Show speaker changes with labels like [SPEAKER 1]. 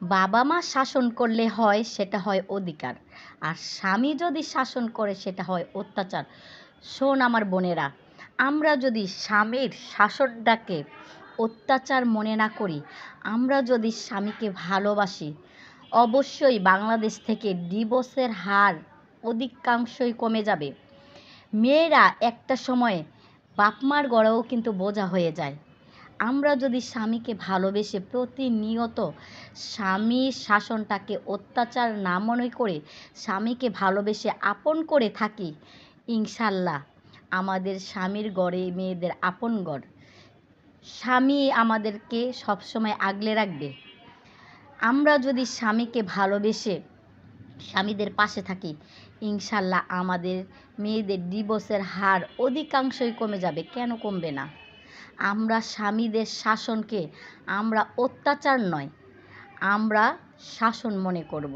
[SPEAKER 1] বাবা মা শাসন করলে হয় সেটা হয় অধিকার, আর স্বামী যদি শাসন করে সেটা হয় অত্যাচার। শোন আমার বোনেরা, আমরা যদি স্বামীর শাসনটাকে অত্যাচার মনে না করি, আমরা যদি স্বামীকে ভালোবাসি, অবশ্যই বাংলাদেশ থেকে ডিভোর্সের হার অধিকাংশই কমে যাবে। মেয়েরা একটা সময় বাপ মার গড়েও কিন্তু বোঝা হয়ে যায়। আমরা যদি স্বামীকে ভালোবেসে প্রতিনিয়ত স্বামীর শাসনটাকে অত্যাচার না মনে করে স্বামীকে ভালোবেসে আপন করে থাকি, ইনশাল্লাহ আমাদের স্বামীর গড়ে মেয়েদের আপন গড়। স্বামী আমাদেরকে সবসময় আগলে রাখবে। আমরা যদি স্বামীকে ভালোবেসে স্বামীদের পাশে থাকি, ইনশাল্লাহ আমাদের মেয়েদের ডিভোর্সের হার অধিকাংশই কমে যাবে। কেন কমবে না? আমরা স্বামীদের শাসনকে আমরা অত্যাচার নয়, আমরা শাসন মনে করব।